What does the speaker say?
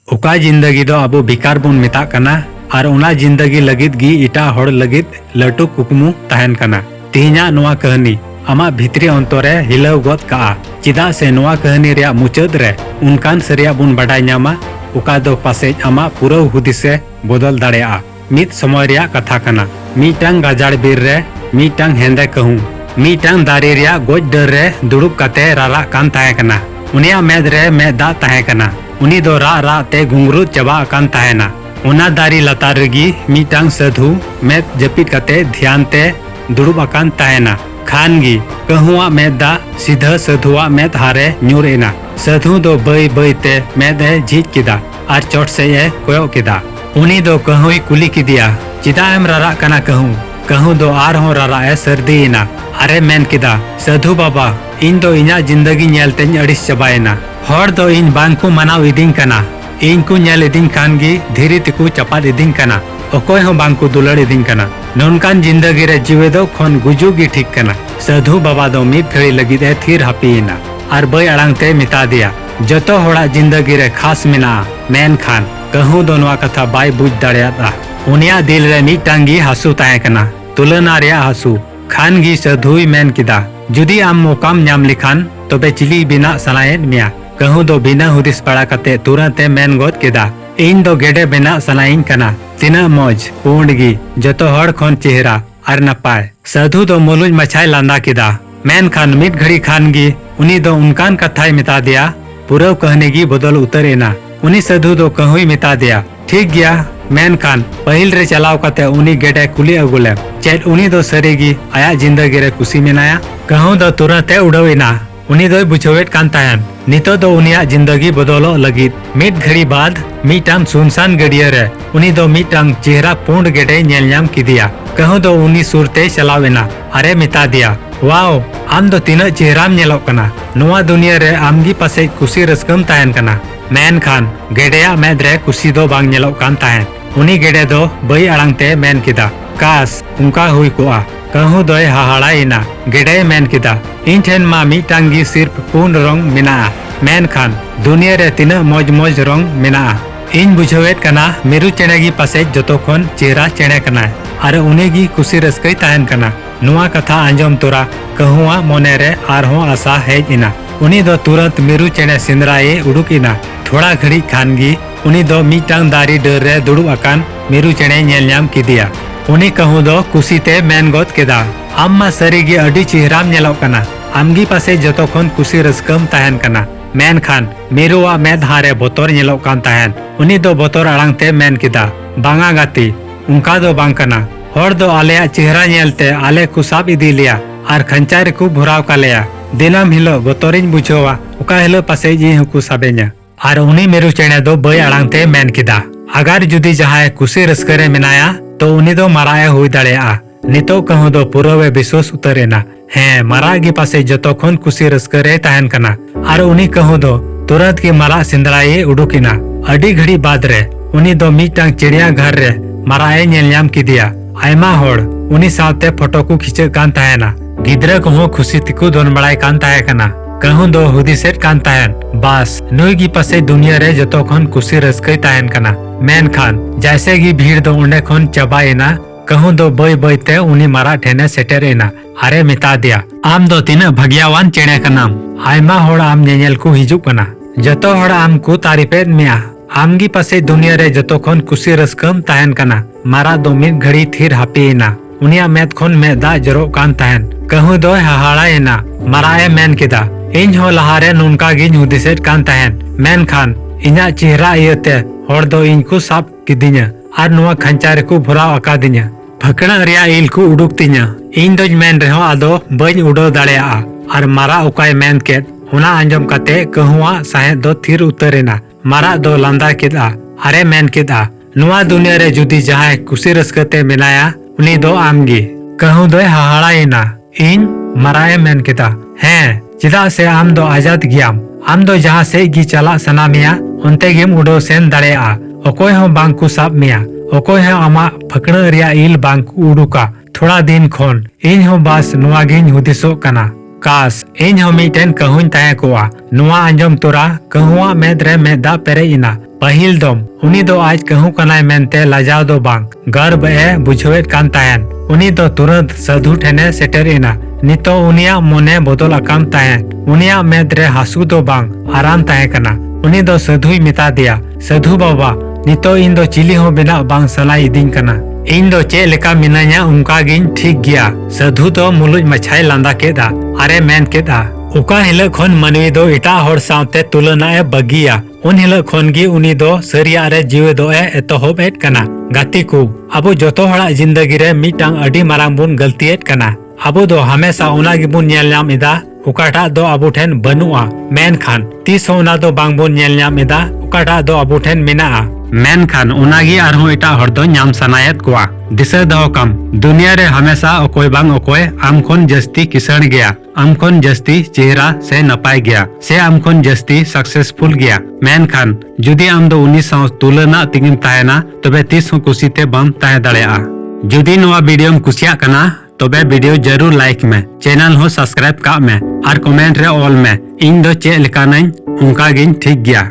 ओका जिंदगी दो अबो बेकार बुन मेता कना और उना जिंदगी लगित गी इटा होड़ लगित लटू कुकमु तहन कना। तिहिना नोआ कहानी आमा भितरी अंतरे हिलाव गद का चिदा से नोआ कहानी रे मुचाद रे उनकान सरिया बुन बाडाय ᱧᱟᱢᱟ ओका दो पासे आमा पूरा हुदिसे बदल दाड़ेया। मित समय रिया कथा कना मीटांग गाजाड़ बीर रे मीटांग हेंदे कहूं मीटांग दारे रिया गोज डर रे दुड़ुब काते रारा कान ताहे कना। उनिया मेद रे मेद दा ताहे कना। उनी दो रा रा ते घुंगरू चबा कान ताहेना। उना दारी लतार रेगी मीटांग साधु मेद जपित काते ध्यान ते दुड़ुब आकान ताहेना। खानगी कहूआ मेद दा सीधा साधुआ मेद हारे ᱧᱩᱨ एना। साधु दो बई बई ते मेद झीज किदा आर चोट से कोयो किदा। उनी दो कहूई कुली किदिया चिदा एम रारा कना कहूं। कहूं दो आर हों रारा सर्दीना। अरे मेन किदा साधु बाबा इन दो इना जिंदगी नेलतें अड़िस चबायना। हर दो इन बांकु मनाव इदिंग कना। इन को नेल इदिंग खानगी धीरे तिकु चपात इदिंग कना। ओकोय हों बांकु दुलड़ इदिंग कना। नोनकान जिंदगी रे जीवे दो खोन गुजुगी ठीक कना। साधु बाबा दो मित घड़ी लगित थीर हापीना और बई अड़ांग ते मिता दिया जतो होड़ा जिंदगी रे खास मिना मेन खान। कहूं दो नोआ कथा बाय बुझ दाड़ेयादा। उनिया दिल रे मीटांगी हासु ताहे कना तुलना रे हासु। खान गी साधुई मेन किदा जुदी आम मोकाम ᱧᱟᱢ लिखान तबे चिली बिना सनायेद मिया। कहूं दो बिना हुदिस पड़ा कते तुरंते मेन गोद किदा इन दो गेडे बिना सनाइन कना। तिना मौज पूंडगी जतो हड़ खोन चेहरा और नपाय। साधु दो मुलुज मछाई लांदा किदा मेन खान मिट घड़ी खान गी उनी दो उनकान कथाई मिता दिया पूरा कहने की बदल उतरेना। उनी साधु दो कहूई मिता दिया ठीक गया मेन खान पहिल रे चलाव कते उनी गेडे कुली अगुले चेट उनी दो सरेगी आया जिंदगी रे कुसी मिनाया। कहूं दो तुरंते उड़ावेना। उनी दो बुझावेट कान तायन नितो दो उनिया जिंदगी बदलो लगित मिट घड़ी बाद मीटांग सुनसान गडिया रे उनी दो मीटांग चेहरा पूंड गेडे नेल ᱧᱟᱢ किदिया। कहूं दो उनी सुरते चलावेना अरे मिता दिया वाओ आम दो तीना चेहराम नेलोक कना। नोआ दुनिया रे आमगी पासे कुसी रस्कम तायन कना। मेन खान गेडेया मेद रे कुसी दो बांग नेलोक कान तायन। उनी गेडे दो बई अड़ांग ते मेन किदा कास उनका हुई कोआ। कहूं दोय हाहाड़ाइना गेडे मेन किदा इन ठेन मा मीटांगी सिर्फ पून रंग मिना। मेन खान दुनिया रे तीना मौज मौज रंग मिना। इन बुझावेत कना मेरु चेणेगी पासे जतो खोन चेहरा चेणे कना अरे उनेगी कुसी रस्कई तायन कना। नुआ कथा आंजम तोरा कहूआ मोने रे आरहों आशा हेज इना। उनी दो तुरंत मेरु चेणे सिंदराए उडुकिना। थोड़ा घड़ी खानगी उनी दो मीटांग दारी डर रे दुड़ुब आकान मेरु चेणे नेल ᱧᱟᱢ किदिया। उनी कहूं दो कुसीते मेन गोद केदा आम्मा सरीगी अडी चेहराम नेलोक कना। आमगी पासे जतो खोन कुसी रस्कम ताहन कना। मेन खान मेरुआ मेद हारे बोतर नेलोक कान ताहन। उनी दो बोतर अड़ांग ते मेन किदा बांगा गाती उनका दो बांग कना। हर दो आलेया चेहरा नेलते आले कुसाब इदी लिया और खंचा रे को भुराव कालेया। दिनम हिलो बोतरिन बुझोवा उका हिलो पासे जी हुकु साबे냐 और उनी मेरु चेणे दो बई अड़ांग ते मेन किदा अगर जुदी जहां कुसी रस्के रे मिनाया तो उनी दो माराए हुई दाड़ेया। नितो कहूं दो पूरावे विश्वास उतरेना हैं मारा गी पासे जतो खोन कुसी रस्के रे ताहन कना। और उनी कहूं दो तुरंत की मारा सिंदराए उडुकिना। अडी घड़ी बाद रे उनी दो मीटांग चिड़िया घर रे माराए नेल ᱧᱟᱢ किदिया। आयमा होड़ उनी साथे फोटो को खींचे कान ताहेना। गिद्रा को खुशी तिकु दोन बड़ाई कान ताहे कना। कहूं दो हुदिसेट कान ताहन बास नुई गी पासे दुनिया रे जतो खोन कुसी रस्कई ताहन कना। मेन खान जैसे गी भीड़ दो उंडे खोन चबाएना। कहूं दो बई बई ते उनी मारा ठेने सेटेरेना अरे मिता दिया आम दो तीना भगियावान चेणे कनाम। आयमा होड़ आम नेनेल को हिजुक कना जतो होड़ आम को तारीफेद मिया। आमगी पासे दुनिया रे जतो खोन कुसी रस्कम ताहन कना। मारा दो मिट घड़ी थीर हापीना उनिया मेद खोन मेदा जरो कान ताहन। कहूं दो हाहाड़ाएना माराए मेन किदा इन हो लहारे नुनका गिन हुदिसेट कान ताहन। मेन खान इना चेहरा इयते होड़ दो इन को साब किदिnya और नुआ खंचा रे को भुराव अकादिnya फकड़ा रिया इल को उडुक तिnya। इन दोज मेन रेहो आदो बई उडो दाड़ेया और मारा उकाय मेन केद हुना आंजम कते कहूआ साहे दो थीर उतरेना। मारा दो लांदा किदा अरे मेन किदा नुआ दुनिया रे जुदी जहां कुसी रस्कते मिनाया उनी दो आमगी। कहूं दो हाहाड़ाइना इन माराए मेन किदा हैं चिदा से आम दो आजाद गियाम। आम दो जहां से गी चला सना मिया उनते गिम उडो सेन दाड़ेया। ओकोय हो बांकु साब मिया ओकोय हो आमा फकड़ा रिया इल बांकु उडुका। थोड़ा दिन खोन इन हो बास नुआ गिन हुदिसो कना कास इन हो मीटेन कहूं ताहे कोआ। नुआ आंजम तोरा कहूआ मेद रे मेदा पेरे इना। पहिल दम उनी दो आज कहूं कनाय मेनते लाजाव दो बांग गर्व ए बुझवेत कान तायन उनी दो तुरंत साधु ठेने सेटर एना नितो उनिया मोने बदल आकान तायन उनिया मेद रे हासु दो बांग आराम ताय कना उनी दो साधुई मिता दिया साधु बाबा नितो इन दो चिली हो बिना बांग सलाई इदिन कना इन दो चे लेका मिनाया उनका गिन ठीक गया साधु दो मुलुज मछाई लांदा केदा अरे मेन केदा उका हिल खन मनवी दो इटा हर सावते तुलना ए बगिया उन हिल खन गी उनी दो सरिया रे जीवे दो ए एतोहब एट कना गाती को अबो जोतो हड़ा जिंदगी रे मिटांग अडी मारांग बुन गलती एट कना अबो दो हमेशा उना गिबुन नेल नाम इदा उकाटा दो अबो ठेन बनुआ मेन खान तीस उना दो बांग बुन नेल नाम इदा उकाटा दो अबो ठेन मिनाआ मेन खान उनागी आरहो इटा हर दो नाम सनायत कोआ दिशा दो कम दुनिया रे हमेशा ओकोय बांग ओकोय आम खन जस्ती किसण गया आम खन जस्ती चेहरा से नपाय गया से आम खन जस्ती सक्सेसफुल गया मेन खान जुदी आम दो उनी साव तुलना तिगिम ताहेना तबे तीस कुसीते बम ताहे दाड़ेया जुदी नोआ वीडियो कुसिया कना तबे वीडियो जरूर लाइक में चैनल हो सब्सक्राइब का में और कमेंट रे ऑल में इन दो चे लेकानाई उनका गिन ठीक गया।